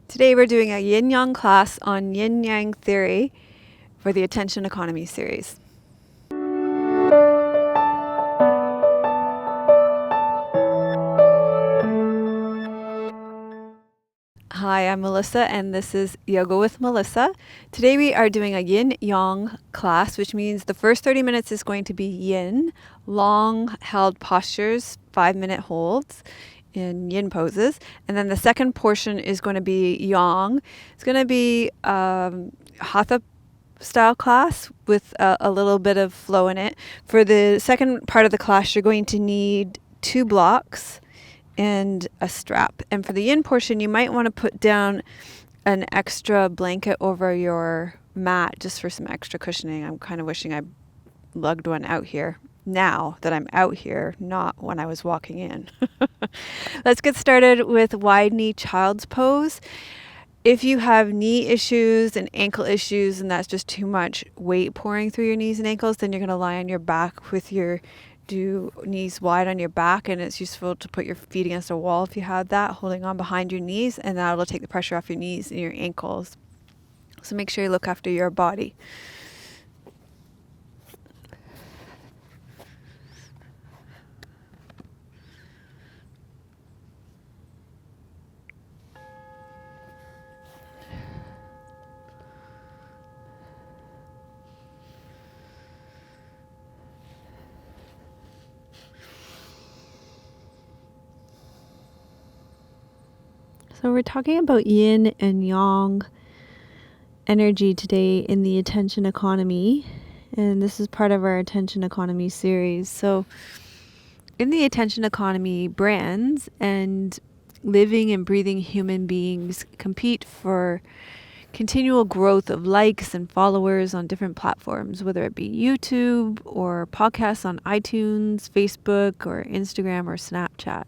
Today we're doing a Yin Yang class on Yin Yang theory for the Attention Economy series. Hi, I'm Melissa and this is Yoga with Melissa. Today we are doing a Yin Yang class, which means the first 30 minutes is going to be Yin, long held postures, 5-minute holds in Yin poses. And then the second portion is going to be Yang. It's going to be Hatha style class with a little bit of flow in it. For the second part of the class, you're going to need 2 blocks and a strap. And for the Yin portion, you might want to put down an extra blanket over your mat just for some extra cushioning. I'm kind of wishing I lugged one out here now that I'm out here, not when I was walking in. Let's get started with wide knee child's pose. If you have knee issues and ankle issues and that's just too much weight pouring through your knees and ankles, then you're going to lie on your back with your knees wide on your back, and it's useful to put your feet against a wall if you have that, holding on behind your knees, and that'll take the pressure off your knees and your ankles. So make sure you look after your body. So we're talking about yin and yang energy today in the attention economy, and this is part of our attention economy series. So in the attention economy, brands and living and breathing human beings compete for continual growth of likes and followers on different platforms, whether it be YouTube or podcasts on iTunes, Facebook, or Instagram or Snapchat.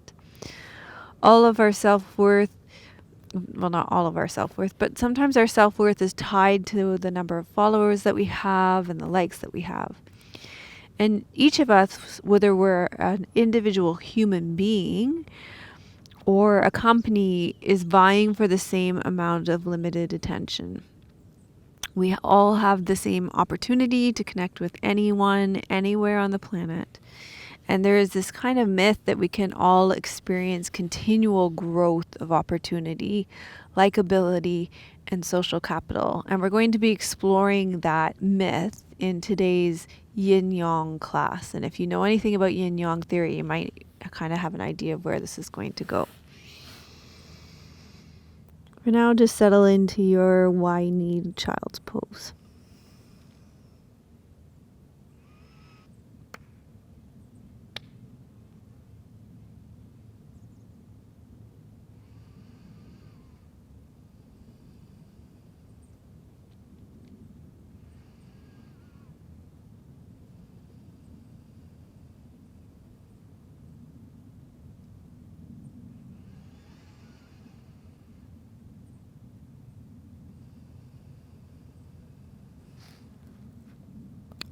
All of our self-worth, well, not all of our self-worth, but sometimes our self-worth is tied to the number of followers that we have and the likes that we have. And each of us, whether we're an individual human being or a company, is vying for the same amount of limited attention. We all have the same opportunity to connect with anyone, anywhere on the planet. And there is this kind of myth that we can all experience continual growth of opportunity, likability, and social capital. And we're going to be exploring that myth in today's Yin Yang class. And if you know anything about Yin Yang theory, you might kind of have an idea of where this is going to go. For now, just settle into your wide-kneed child's pose.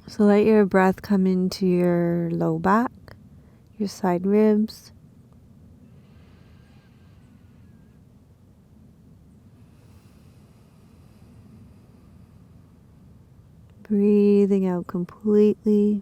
So let your breath come into your low back, your side ribs. Breathing out completely.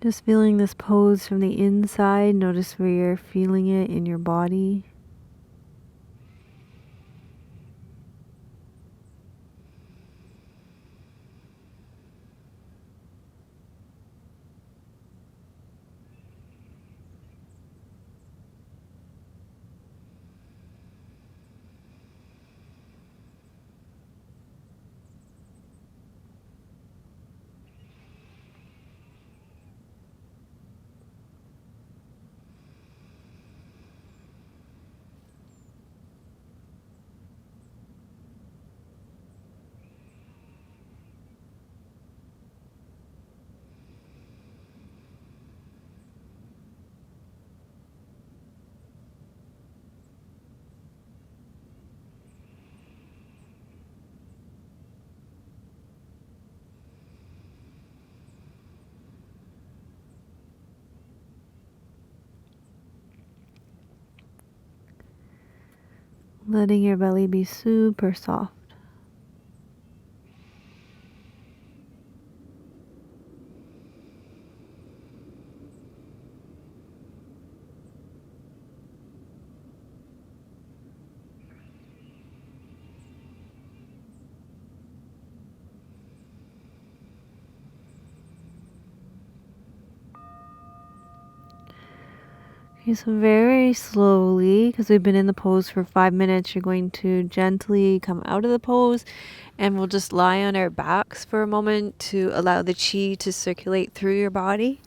Just feeling this pose from the inside. Notice where you're feeling it in your body. letting your belly be super soft. Okay, so very slowly, because we've been in the pose for 5 minutes, you're going to gently come out of the pose, and we'll just lie on our backs for a moment to allow the chi to circulate through your body.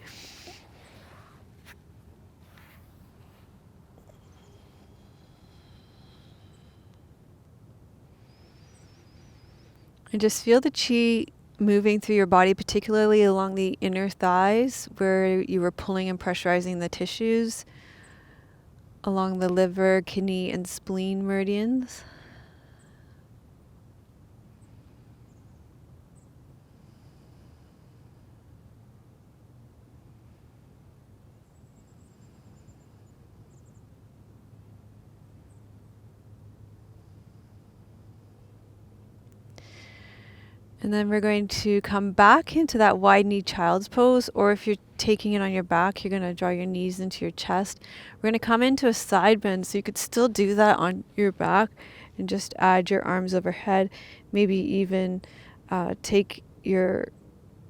And just feel the chi moving through your body, particularly along the inner thighs where you were pulling and pressurizing the tissues, along the liver, kidney, and spleen meridians. And then we're going to come back into that wide knee child's pose, or if you're taking it on your back, you're going to draw your knees into your chest. We're going to come into a side bend, so you could still do that on your back and just add your arms overhead. Maybe even take your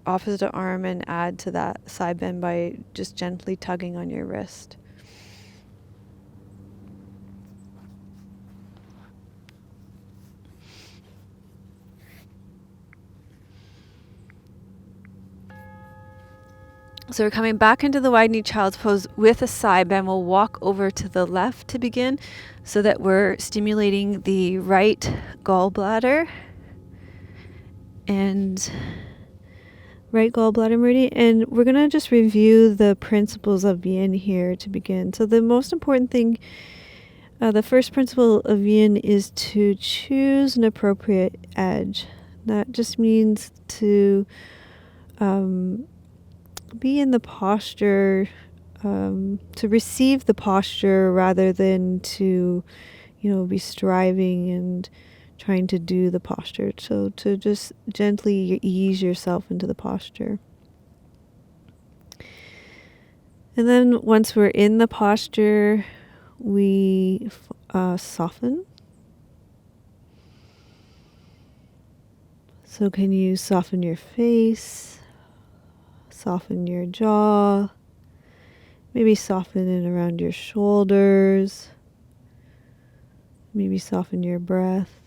opposite arm and add to that side bend by just gently tugging on your wrist. So we're coming back into the wide knee child's pose with a side bend. We'll walk over to the left to begin so that we're stimulating the right gallbladder and right gallbladder meridian. And we're going to just review the principles of yin here to begin. So the most important thing, the first principle of yin is to choose an appropriate edge. That just means to be in the posture, to receive the posture rather than to, be striving and trying to do the posture. So to just gently ease yourself into the posture. And then once we're in the posture, we soften. So can you soften your face, soften your jaw, maybe soften it around your shoulders, maybe soften your breath.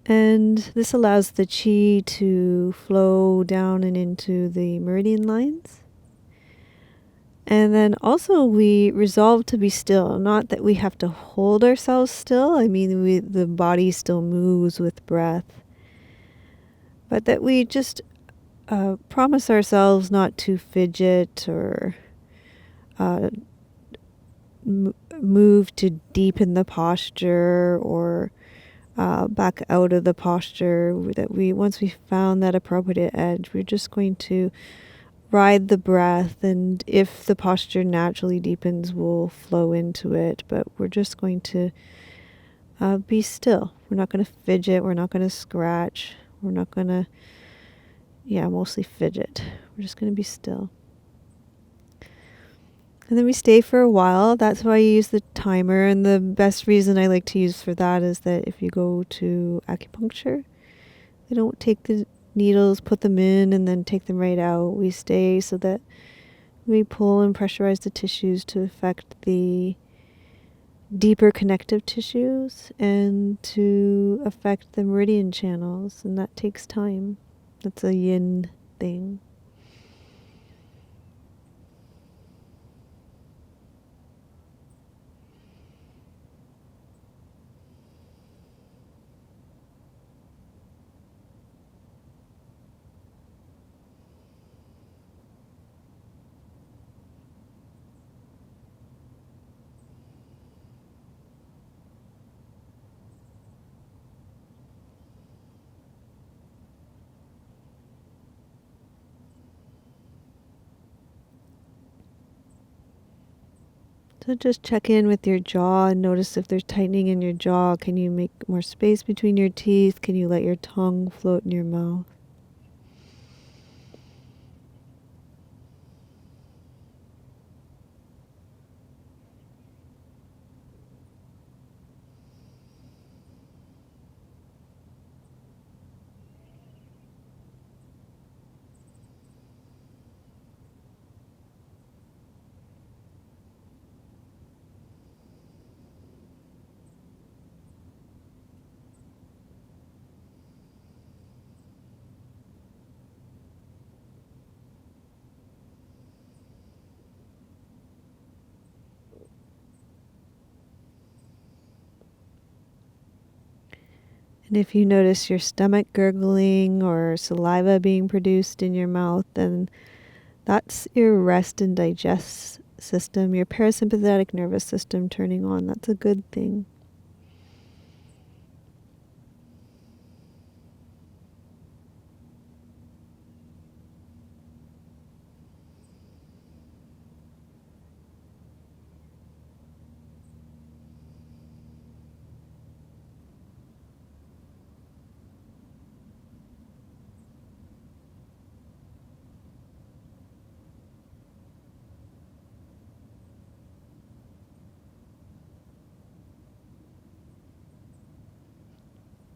And this allows the chi to flow down and into the meridian lines. And then also we resolve to be still. Not that we have to hold ourselves still. I mean, the body still moves with breath. But that we just promise ourselves not to fidget or move to deepen the posture or back out of the posture. That once we found that appropriate edge, we're just going to ride the breath, and if the posture naturally deepens, we'll flow into it, but we're just going to be still. We're not going to fidget, we're not going to scratch, we're not going to, mostly fidget. We're just going to be still. And then we stay for a while. That's why I use the timer, and the best reason I like to use for that is that if you go to acupuncture, they don't take the needles, put them in, and then take them right out. We stay so that we pull and pressurize the tissues to affect the deeper connective tissues and to affect the meridian channels, and that takes time. That's a yin thing. So just check in with your jaw and notice if there's tightening in your jaw. Can you make more space between your teeth? Can you let your tongue float in your mouth? And if you notice your stomach gurgling or saliva being produced in your mouth, then that's your rest and digest system, your parasympathetic nervous system turning on. That's a good thing.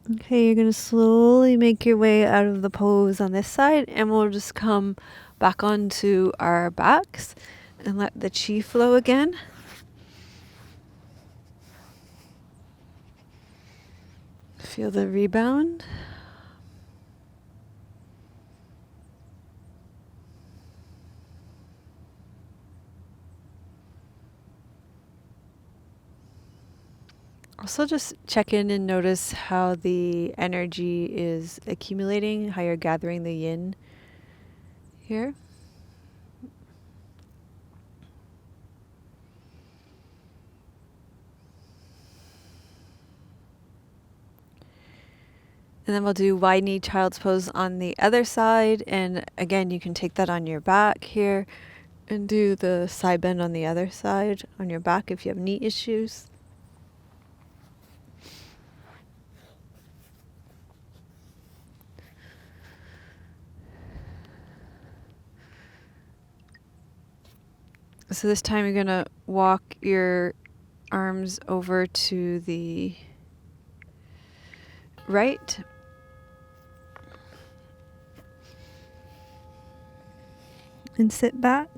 Okay, you're going to slowly make your way out of the pose on this side, and we'll just come back onto our backs and let the chi flow again. Feel the rebound. Also, just check in and notice how the energy is accumulating, how you're gathering the yin here. And then we'll do wide knee child's pose on the other side. And again, you can take that on your back here and do the side bend on the other side on your back if you have knee issues. So this time you're going to walk your arms over to the right. And sit back.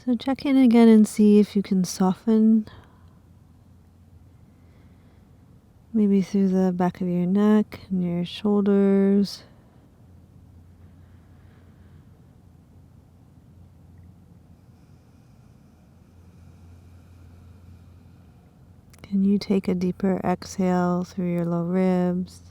So check in again and see if you can soften, maybe through the back of your neck and your shoulders. Can you take a deeper exhale through your low ribs?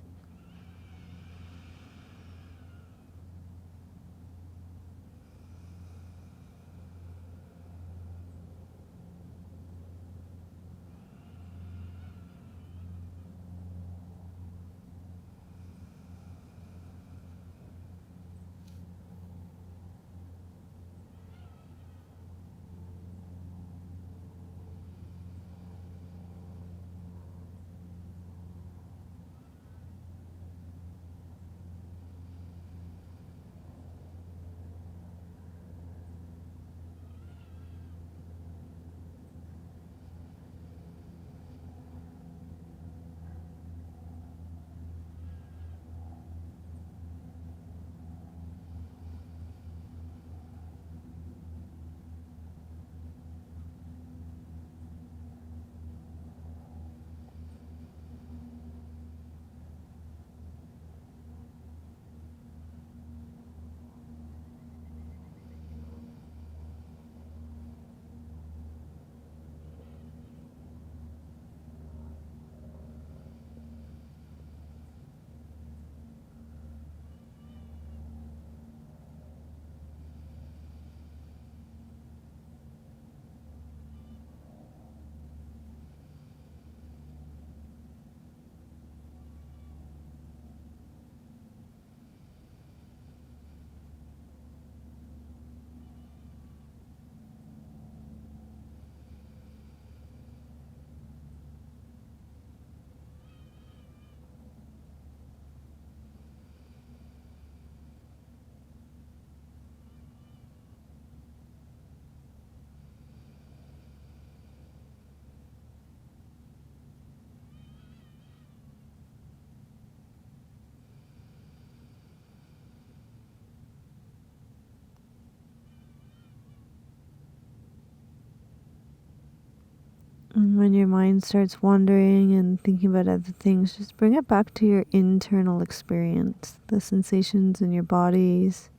And when your mind starts wandering and thinking about other things, just bring it back to your internal experience, the sensations in your bodies,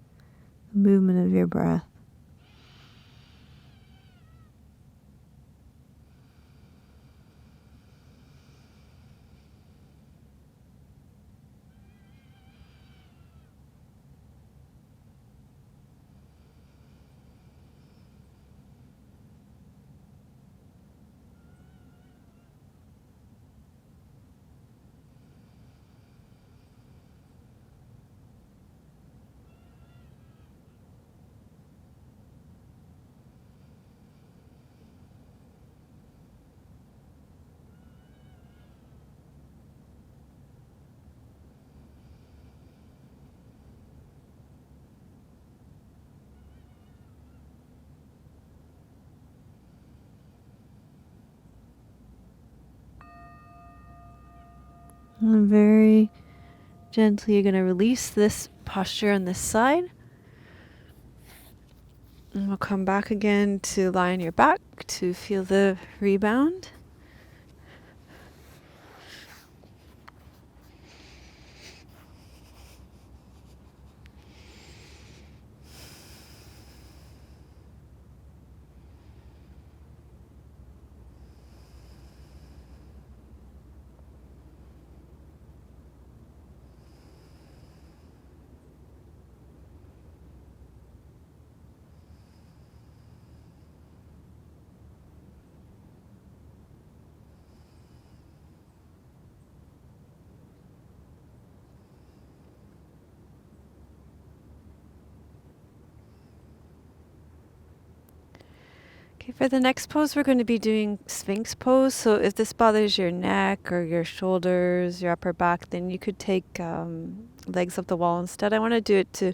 the movement of your breath. And very gently, you're going to release this posture on this side. And we'll come back again to lie on your back to feel the rebound. Okay, for the next pose, we're going to be doing Sphinx pose. So if this bothers your neck or your shoulders, your upper back, then you could take legs up the wall instead. I want to do it to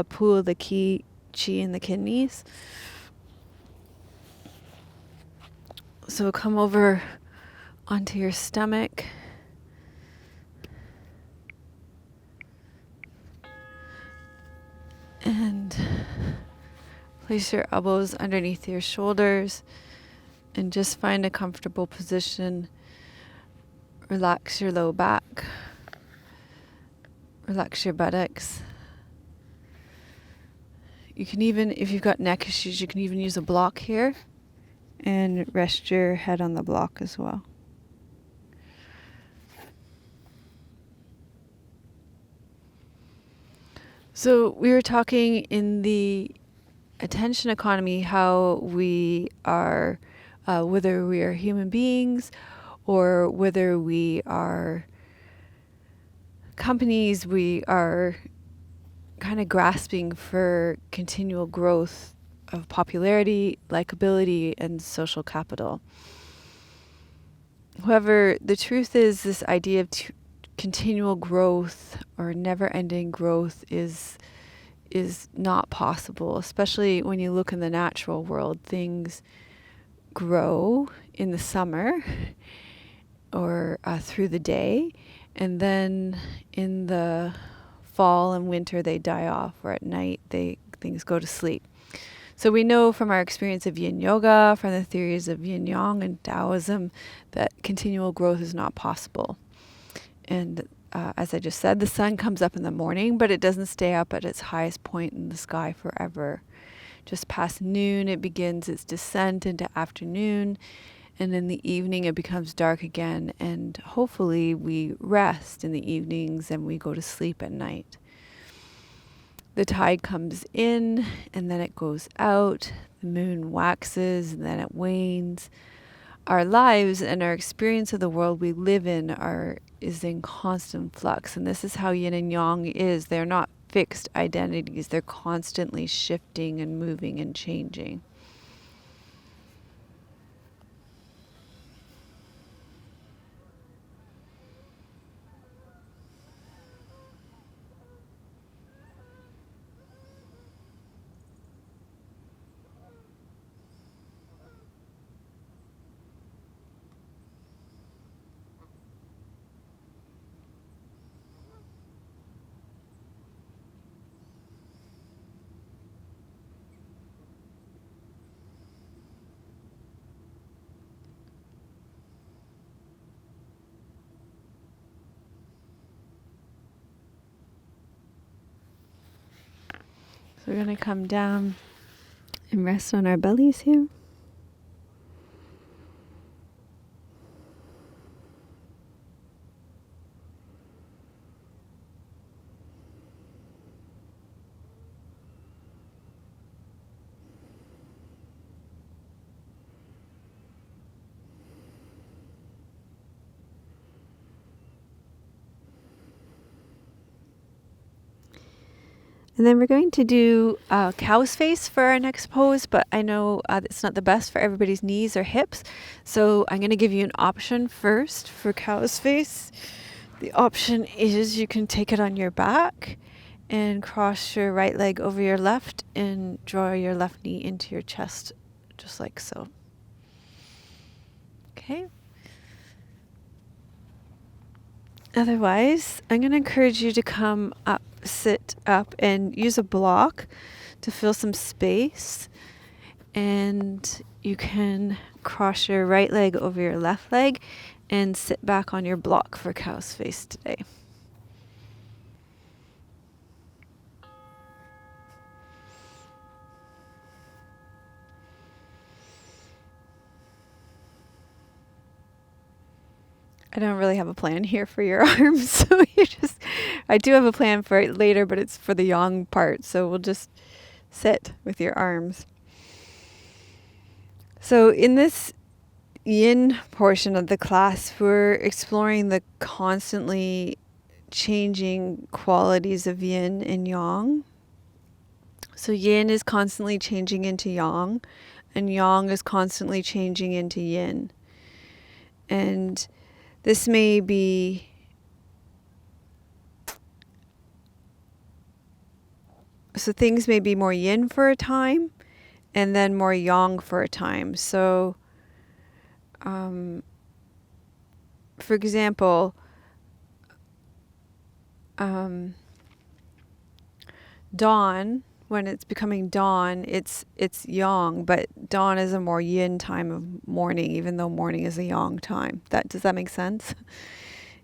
pool the chi in the kidneys. So come over onto your stomach. And place your elbows underneath your shoulders and just find a comfortable position. Relax your low back. Relax your buttocks. You can even, if you've got neck issues, you can even use a block here and rest your head on the block as well. So we were talking in the attention economy how we are, whether we are human beings or whether we are companies, we are kind of grasping for continual growth of popularity, likability, and social capital. However, the truth is this idea of continual growth or never-ending growth is not possible, especially when you look in the natural world. Things grow in the summer or through the day, and then in the fall and winter they die off, or at night things go to sleep. So we know from our experience of Yin Yoga, from the theories of Yin Yang and Taoism, that continual growth is not possible. And as I just said, the sun comes up in the morning, but it doesn't stay up at its highest point in the sky forever. Just past noon, it begins its descent into afternoon, and in the evening it becomes dark again, and hopefully we rest in the evenings and we go to sleep at night. The tide comes in and then it goes out. The moon waxes and then it wanes. Our lives and our experience of the world we live in is in constant flux. And this is how yin and yang is. They're not fixed identities. They're constantly shifting and moving and changing. So we're going to come down and rest on our bellies here. And then we're going to do cow's face for our next pose, but I know it's not the best for everybody's knees or hips. So I'm going to give you an option first for cow's face. The option is you can take it on your back and cross your right leg over your left and draw your left knee into your chest, just like so. Okay. Otherwise, I'm going to encourage you to come up, sit up, and use a block to fill some space. And you can cross your right leg over your left leg and sit back on your block for cow's face today. I don't really have a plan here for your arms, so I do have a plan for it later, but it's for the yang part, so we'll just sit with your arms. So in this yin portion of the class, we're exploring the constantly changing qualities of yin and yang. So yin is constantly changing into yang, and yang is constantly changing into yin. And this may be so things may be more yin for a time and then more yang for a time. So, for example, dawn, when it's becoming dawn, it's yang, but dawn is a more yin time of morning, even though morning is a yang time. Does that make sense?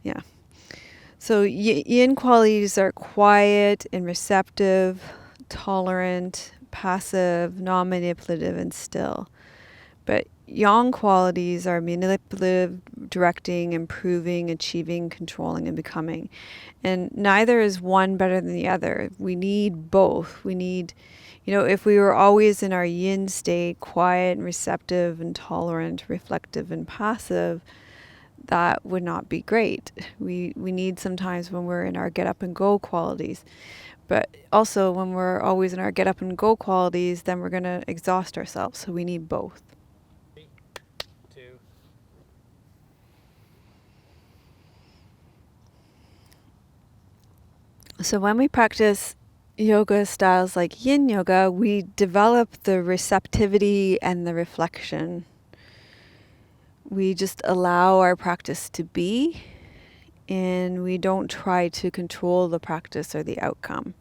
Yeah. So yin qualities are quiet and receptive, tolerant, passive, non-manipulative, and still. But yang qualities are manipulative, directing, improving, achieving, controlling, and becoming. And neither is one better than the other. We need both. We need, if we were always in our yin state, quiet and receptive and tolerant, reflective and passive, that would not be great. We need sometimes when we're in our get up and go qualities. But also when we're always in our get up and go qualities, then we're going to exhaust ourselves. So we need both. 3, 2. So when we practice yoga styles like Yin Yoga, we develop the receptivity and the reflection. We just allow our practice to be, and we don't try to control the practice or the outcome.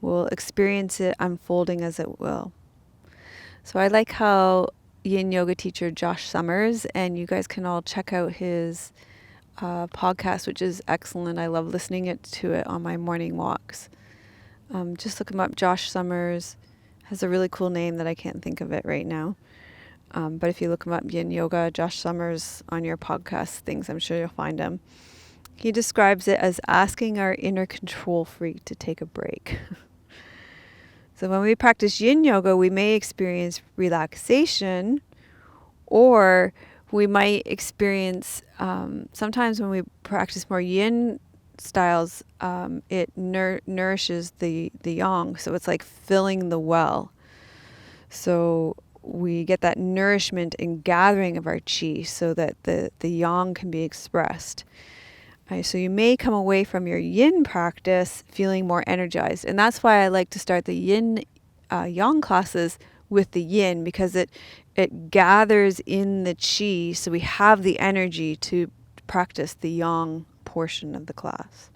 We'll experience it unfolding as it will. So I like how Yin Yoga teacher Josh Summers, and you guys can all check out his podcast, which is excellent. I love listening to it on my morning walks. Just look him up. Josh Summers has a really cool name that I can't think of it right now. But if you look him up, Yin Yoga, Josh Summers, on your podcast things, I'm sure you'll find him. He describes it as asking our inner control freak to take a break. So when we practice Yin Yoga, we may experience relaxation, or we might experience, sometimes when we practice more Yin styles, it nourishes the Yang. So it's like filling the well. So we get that nourishment and gathering of our chi so that the Yang can be expressed. So you may come away from your Yin practice feeling more energized. And that's why I like to start the Yin Yang classes with the Yin, because it gathers in the chi, so we have the energy to practice the Yang portion of the class.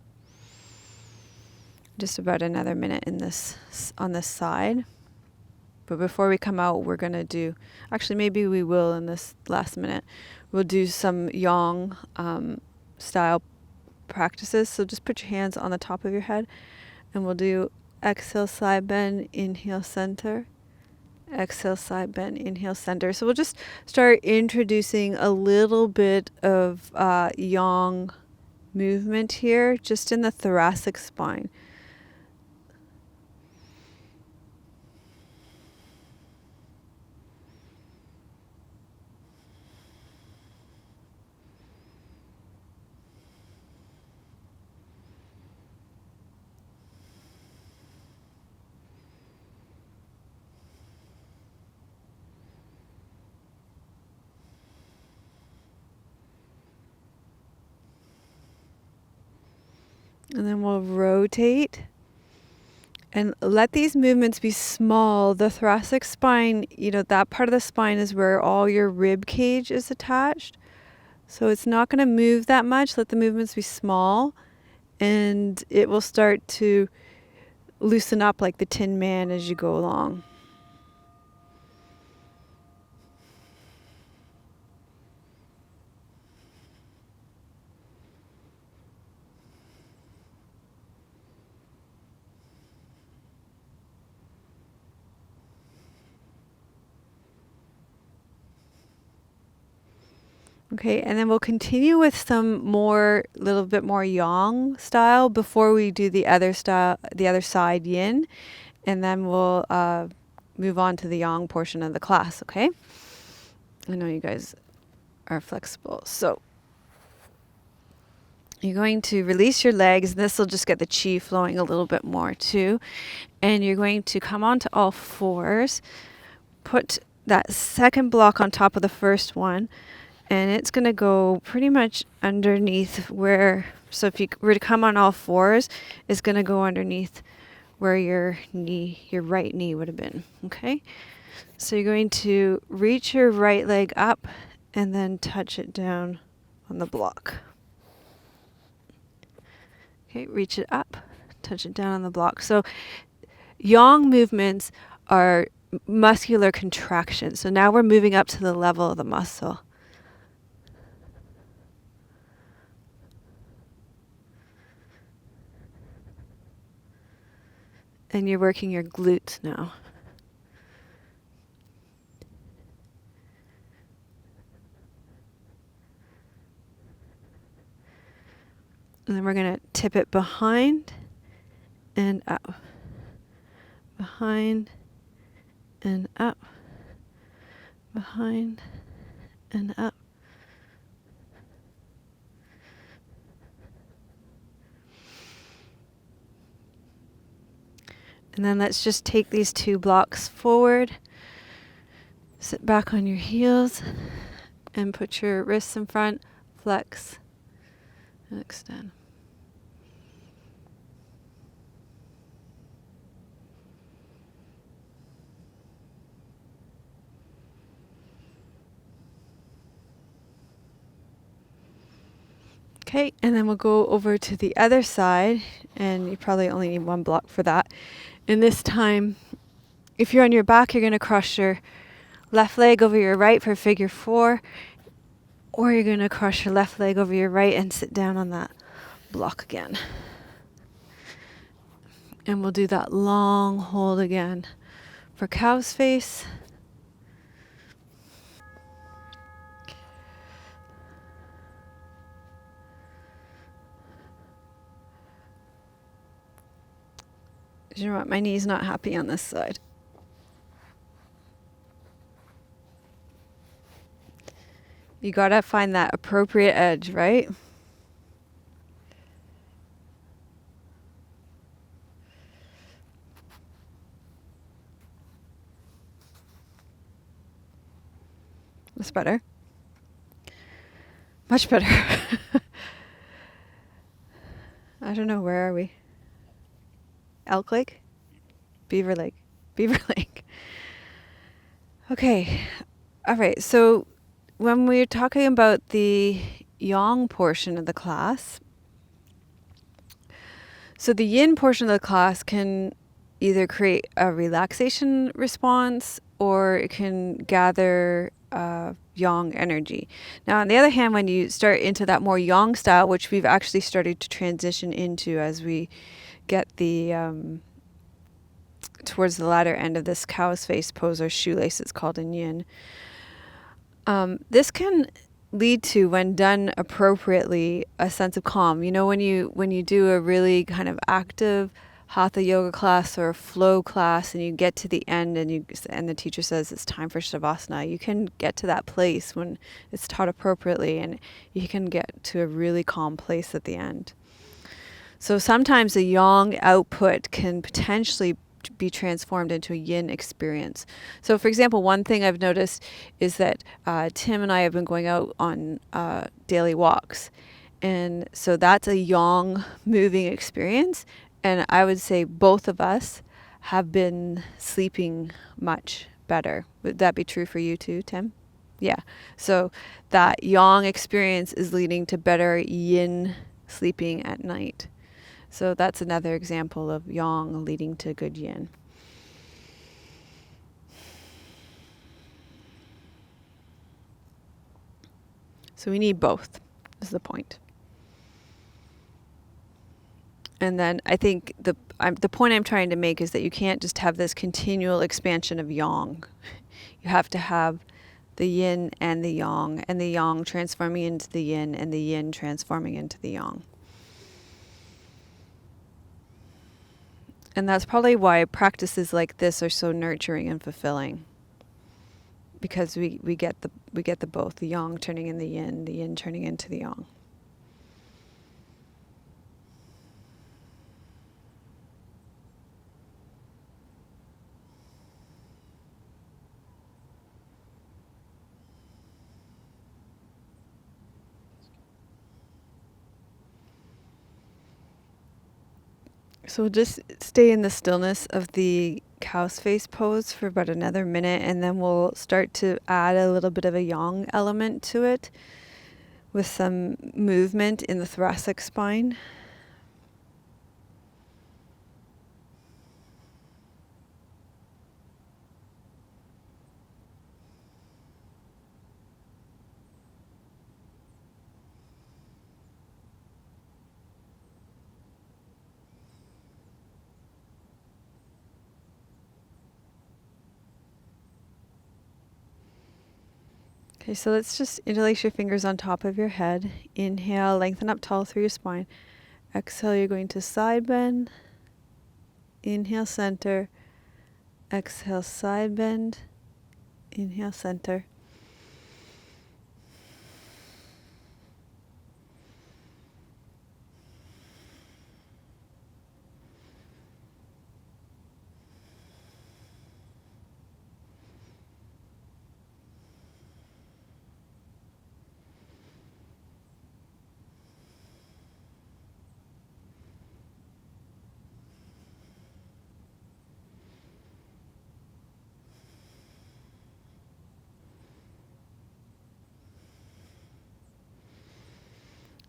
Just about another minute on this side. But before we come out, we're going to do, actually maybe we will in this last minute, we'll do some Yang style practices. So just put your hands on the top of your head, and we'll do Exhale, side bend, inhale, center. Exhale, side bend, inhale, center. So we'll just start introducing a little bit of yang movement here, just in the thoracic spine. And then we'll rotate and let these movements be small. The thoracic spine, that part of the spine is where all your rib cage is attached. So it's not going to move that much. Let the movements be small, and it will start to loosen up like the Tin Man as you go along. Okay, and then we'll continue with some more, little bit more yang style before we do the other style, the other side yin, and then we'll move on to the yang portion of the class. Okay, I know you guys are flexible, so you're going to release your legs, and this will just get the chi flowing a little bit more too. And you're going to come onto all fours, put that second block on top of the first one. And it's going to go pretty much underneath where, so if you were to come on all fours, it's going to go underneath where your right knee would have been. Okay? So you're going to reach your right leg up and then touch it down on the block. Okay, reach it up, touch it down on the block. So yang movements are muscular contraction. So now we're moving up to the level of the muscle. And you're working your glutes now. And then we're going to tip it behind and up. Behind and up. Behind and up. And then let's just take these 2 blocks forward. Sit back on your heels and put your wrists in front. Flex and extend. Okay, and then we'll go over to the other side, and you probably only need 1 block for that. And this time, if you're on your back, you're going to cross your left leg over your right for figure 4, or you're going to cross your left leg over your right and sit down on that block again. And we'll do that long hold again for cow's face. You know what? My knee's not happy on this side. You gotta find that appropriate edge, right? That's better. Much better. I don't know, where are we? Elk Lake? Beaver Lake. Beaver Lake. Okay. All right. So when we're talking about the yang portion of the class, so the yin portion of the class can either create a relaxation response or it can gather yang energy. Now, on the other hand, when you start into that more yang style, which we've actually started to transition into as we get the towards the latter end of this cow's face pose or shoelace, it's called in Yin. This can lead to, when done appropriately, a sense of calm. You know, when you do a really kind of active hatha yoga class or a flow class, and you get to the end, and the teacher says it's time for shavasana, you can get to that place when it's taught appropriately, and you can get to a really calm place at the end. So sometimes a yang output can potentially be transformed into a yin experience. So, for example, one thing I've noticed is that Tim and I have been going out on daily walks. And so that's a yang moving experience. And I would say both of us have been sleeping much better. Would that be true for you too, Tim? Yeah. So that yang experience is leading to better yin sleeping at night. So that's another example of yang leading to good yin. So we need both, is the point. And then I think the point I'm trying to make is that you can't just have this continual expansion of yang. You have to have the yin and the yang transforming into the yin, and the yin transforming into the yang. And that's probably why practices like this are so nurturing and fulfilling. Because we get the both, the yang turning in the yin turning into the yang. So we'll just stay in the stillness of the cow's face pose for about another minute, and then we'll start to add a little bit of a yang element to it with some movement in the thoracic spine. Okay, so let's just interlace your fingers on top of your head. Inhale, lengthen up tall through your spine. Exhale, you're going to side bend. Inhale, center. Exhale, side bend. Inhale, center.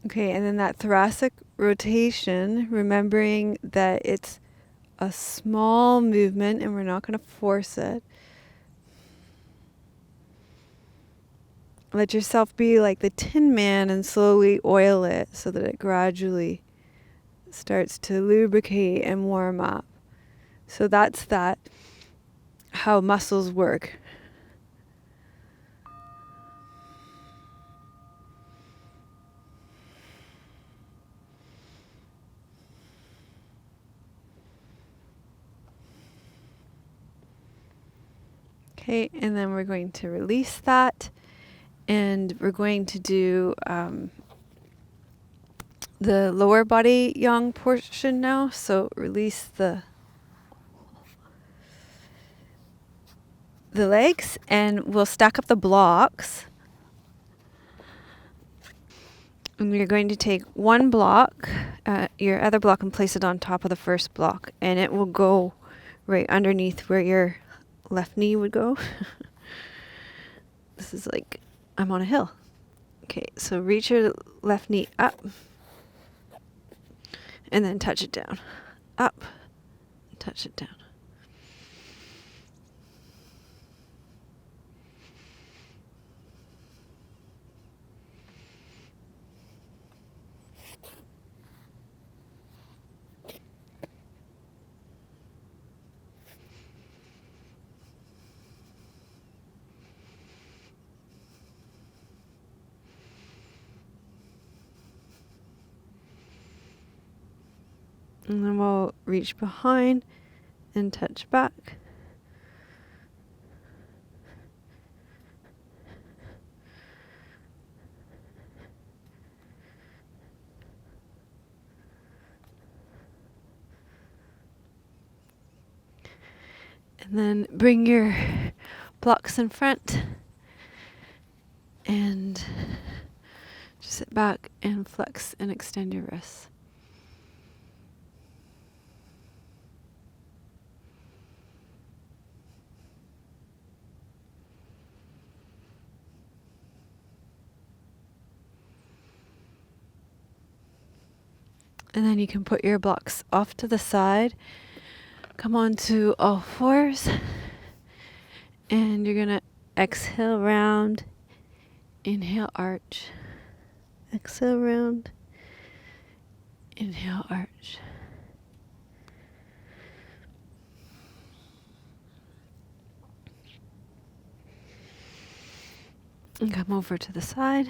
Okay, and then that thoracic rotation, remembering that it's a small movement and we're not going to force it. Let yourself be like the Tin Man and slowly oil it so that it gradually starts to lubricate and warm up. So that's how muscles work. Okay, and then we're going to release that, and we're going to do the lower body yang portion now. So release the legs, and we'll stack up the blocks. And we're going to take one block, your other block, and place it on top of the first block, and it will go right underneath where your left knee would go. This is like I'm on a hill. Okay, so reach your left knee up and then touch it down. Up, touch it down. And then we'll reach behind and touch back. And then bring your blocks in front and just sit back and flex and extend your wrists. And then you can put your blocks off to the side. Come on to all fours. And you're going to exhale round. Inhale, arch. Exhale round. Inhale, arch. And come over to the side.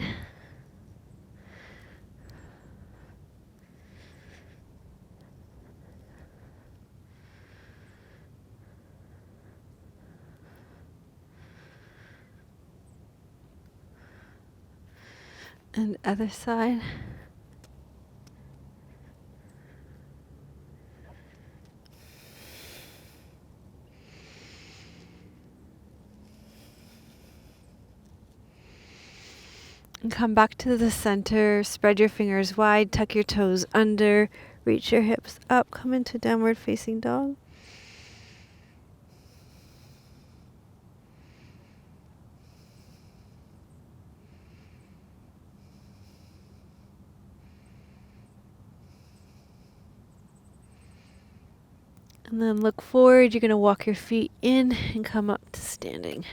And other side. And come back to the center. Spread your fingers wide. Tuck your toes under. Reach your hips up. Come into downward facing dog. And then look forward. You're going to walk your feet in and come up to standing.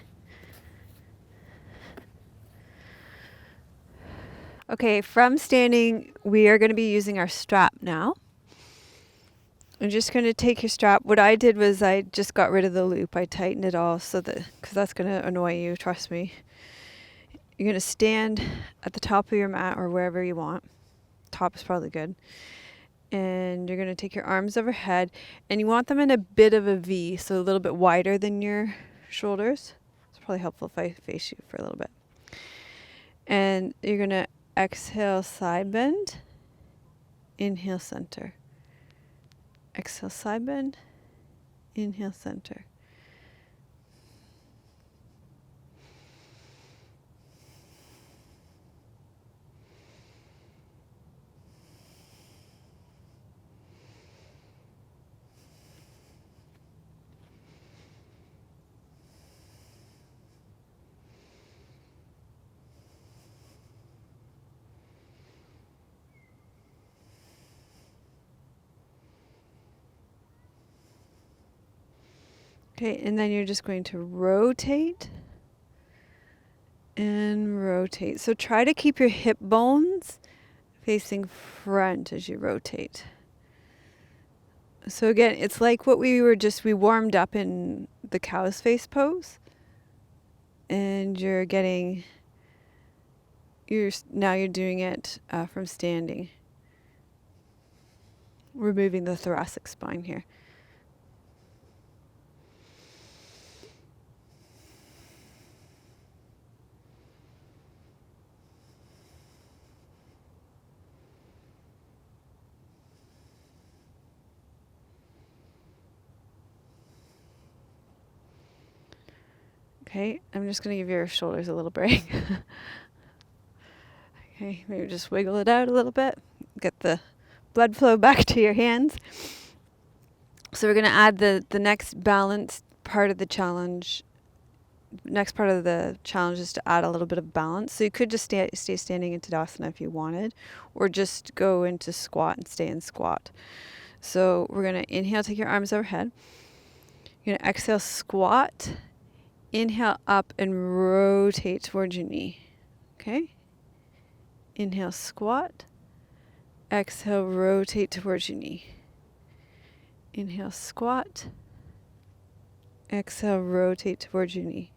Okay, from standing, we are going to be using our strap now. I'm just going to take your strap. What I did was I just got rid of the loop. I tightened it all so that, because that's going to annoy you, trust me. You're going to stand at the top of your mat or wherever you want. Top is probably good. And you're going to take your arms overhead, and you want them in a bit of a V, so a little bit wider than your shoulders. It's probably helpful if I face you for a little bit. And you're going to exhale, side bend. Inhale, center. Exhale, side bend. Inhale, center. Okay, and then you're just going to rotate and rotate. So try to keep your hip bones facing front as you rotate. So again, it's like what we warmed up in the cow's face pose. And now you're doing it from standing. Removing the thoracic spine here. Okay, I'm just going to give your shoulders a little break. Okay, maybe just wiggle it out a little bit. Get the blood flow back to your hands. So we're going to add the next balance part of the challenge. Next part of the challenge is to add a little bit of balance. So you could just stay standing in Tadasana if you wanted, or just go into squat and stay in squat. So we're going to inhale, take your arms overhead. You're going to exhale, squat. Inhale up and rotate towards your knee. Okay? Inhale, squat. Exhale, rotate towards your knee. Inhale, squat. Exhale, rotate towards your knee.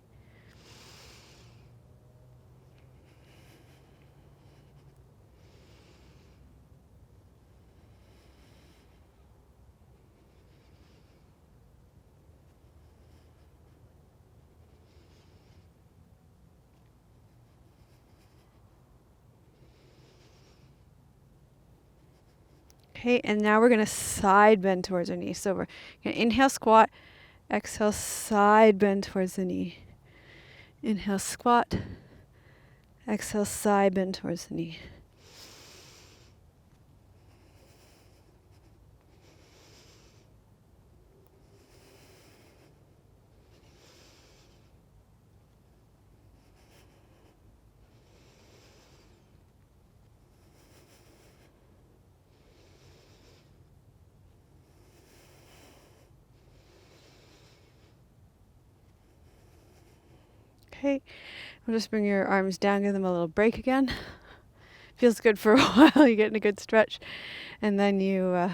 Okay, and now we're going to side bend towards our knee. So we're going to inhale, squat, exhale, side bend towards the knee. Inhale, squat, exhale, side bend towards the knee. Okay, we'll just bring your arms down, give them a little break again. Feels good for a while, you get in a good stretch, and then you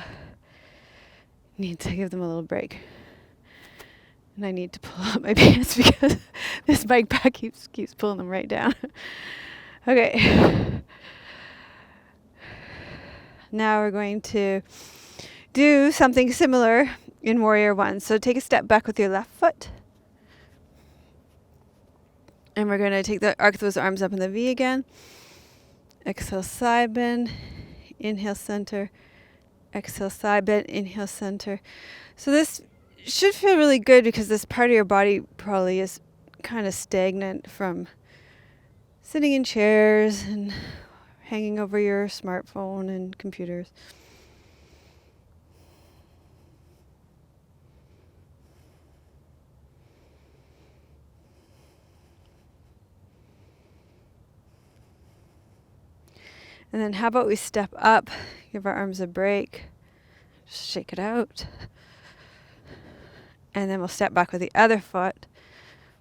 need to give them a little break. And I need to pull up my pants because this bike pack keeps pulling them right down. Okay. Now we're going to do something similar in Warrior One. So take a step back with your left foot. And we're going to take the arc those arms up in the V again. Exhale, side bend. Inhale, center. Exhale, side bend. Inhale, center. So this should feel really good because this part of your body probably is kind of stagnant from sitting in chairs and hanging over your smartphone and computers. And then how about we step up, give our arms a break, just shake it out. And then we'll step back with the other foot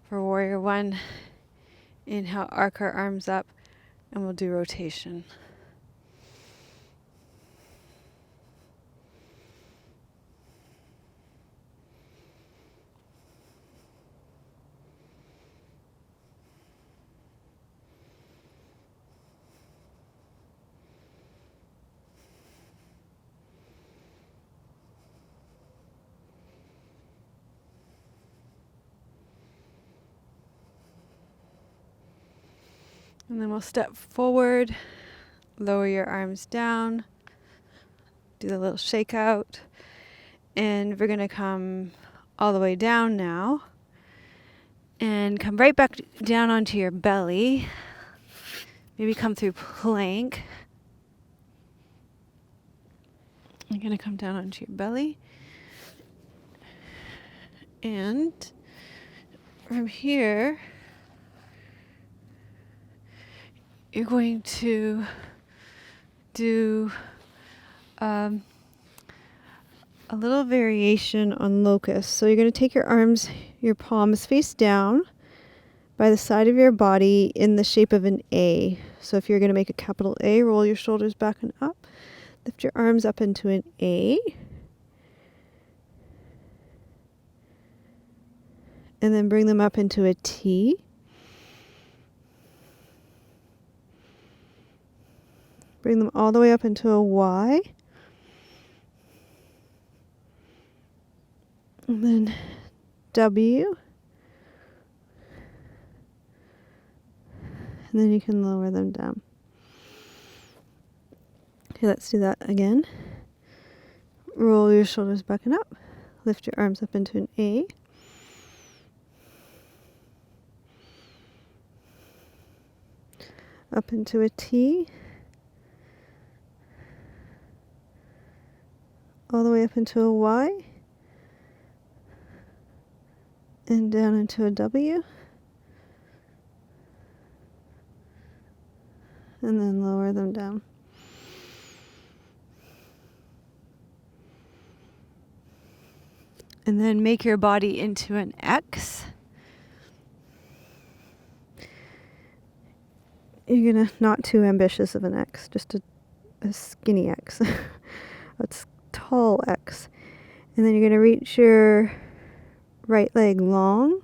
for Warrior One. Inhale, arc our arms up, and we'll do rotation. And then we'll step forward, lower your arms down, do the little shake out. And we're going to come all the way down now. And come right back down onto your belly. Maybe come through plank. You're going to come down onto your belly. And from here, you're going to do a little variation on locust. So you're going to take your arms, your palms face down by the side of your body in the shape of an A. So if you're going to make a capital A, roll your shoulders back and up. Lift your arms up into an A. And then bring them up into a T. Bring them all the way up into a Y. And then W. And then you can lower them down. Okay, let's do that again. Roll your shoulders back and up. Lift your arms up into an A. Up into a T. All the way up into a Y. And down into a W. And then lower them down. And then make your body into an X. You're gonna not too ambitious of an X, just a skinny X. It's tall X. And then you're gonna reach your right leg long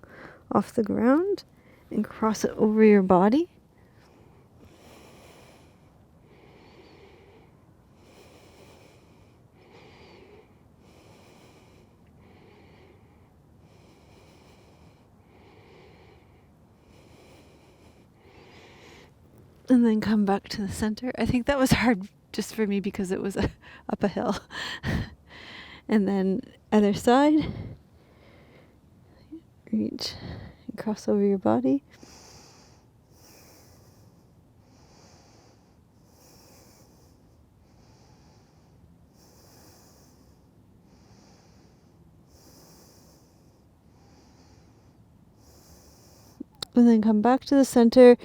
off the ground and cross it over your body. And then come back to the center. I think that was hard just for me because it was up a hill. And then other side. Reach and cross over your body. And then come back to the center,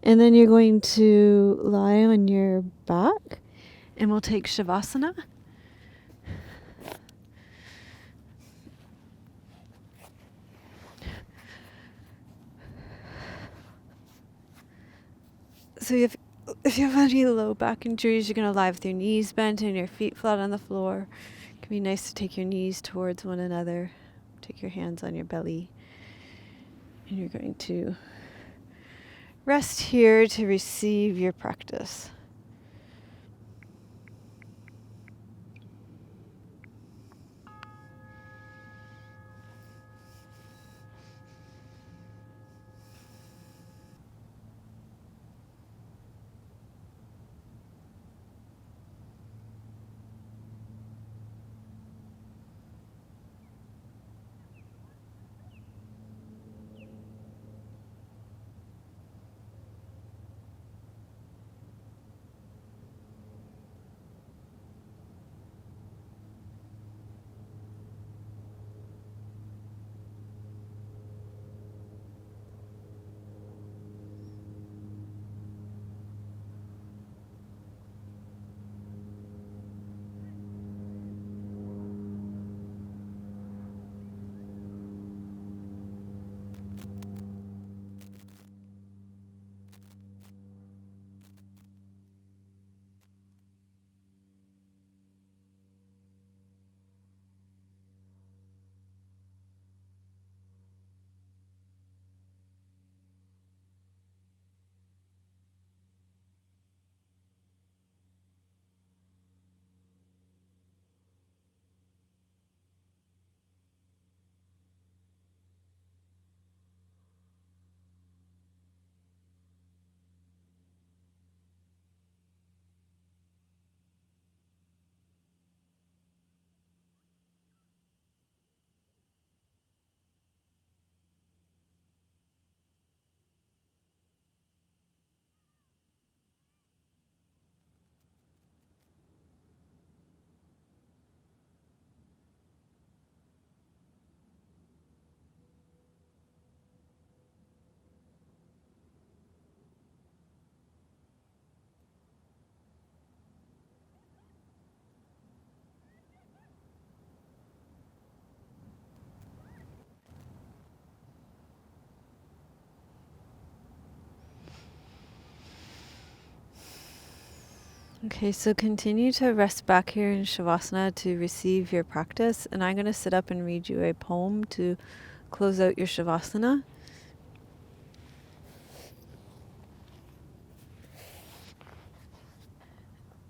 and then you're going to lie on your back, and we'll take shavasana. So if you have any low back injuries, you're going to lie with your knees bent and your feet flat on the floor. It can be nice to take your knees towards one another. Take your hands on your belly. And you're going to rest here to receive your practice. Okay, so continue to rest back here in Shavasana to receive your practice. And I'm going to sit up and read you a poem to close out your Shavasana.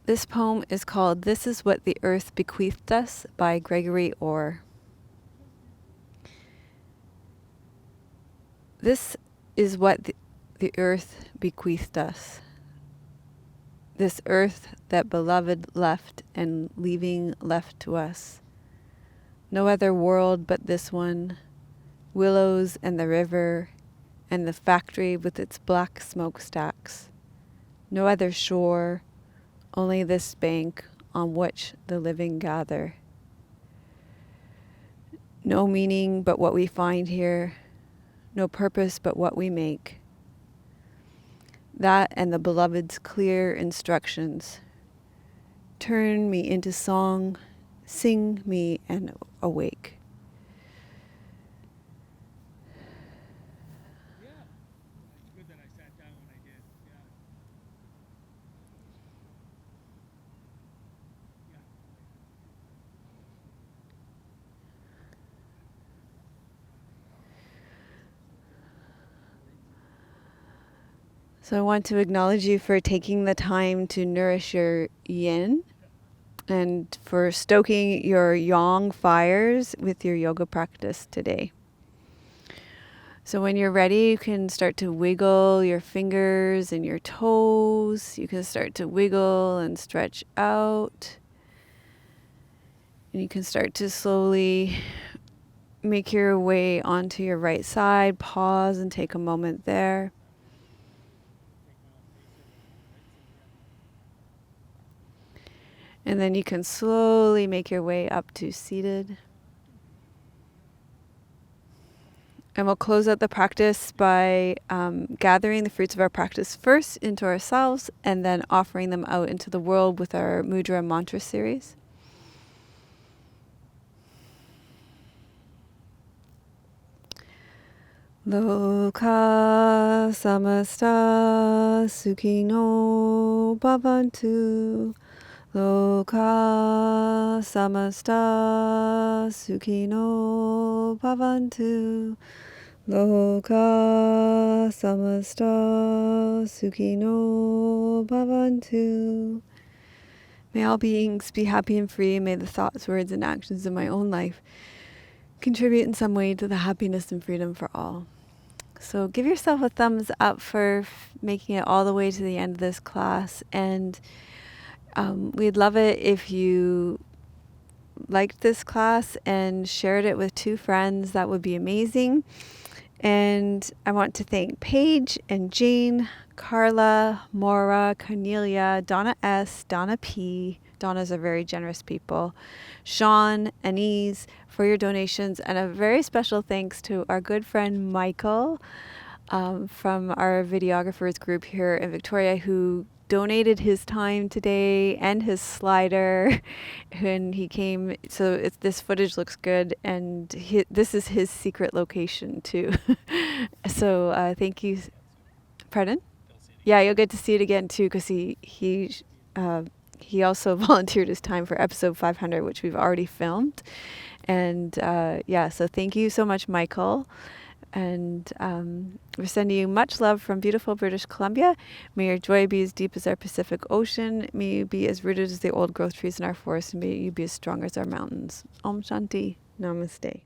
This poem is called This Is What the Earth Bequeathed Us by Gregory Orr. This is what the earth bequeathed us. This earth that beloved left and leaving left to us. No other world but this one, willows and the river and the factory with its black smokestacks. No other shore, only this bank on which the living gather. No meaning but what we find here, no purpose but what we make. That and the beloved's clear instructions. Turn me into song, sing me and awake. Yeah. It's good that I sat down when I did. Yeah. Yeah. So I want to acknowledge you for taking the time to nourish your yin and for stoking your yang fires with your yoga practice today. So when you're ready, you can start to wiggle your fingers and your toes. You can start to wiggle and stretch out. And you can start to slowly make your way onto your right side. Pause and take a moment there. And then you can slowly make your way up to seated. And we'll close out the practice by gathering the fruits of our practice first into ourselves and then offering them out into the world with our mudra mantra series. Loka samasta sukhino bhavantu. Loka samasta sukhino bhavantu. Loka samasta sukhino bhavantu. May all beings be happy and free, and may the thoughts, words, and actions of my own life contribute in some way to the happiness and freedom for all. So give yourself a thumbs up for making it all the way to the end of this class, and we'd love it if you liked this class and shared it with 2 friends. That would be amazing. And I want to thank Paige and Jane, Carla, Maura, Cornelia, Donna S., Donna P. Donnas are very generous people. Sean, Anise, for your donations. And a very special thanks to our good friend Michael from our videographers group here in Victoria, who donated his time today and his slider when he came. So this footage looks good, and this is his secret location too. So thank you. Pardon? Yeah, you'll get to see it again too, because he also volunteered his time for episode 500, which we've already filmed. And so thank you so much, Michael. And we're sending you much love from beautiful British Columbia. May your joy be as deep as our Pacific Ocean. May you be as rooted as the old growth trees in our forest. And may you be as strong as our mountains. Om Shanti. Namaste.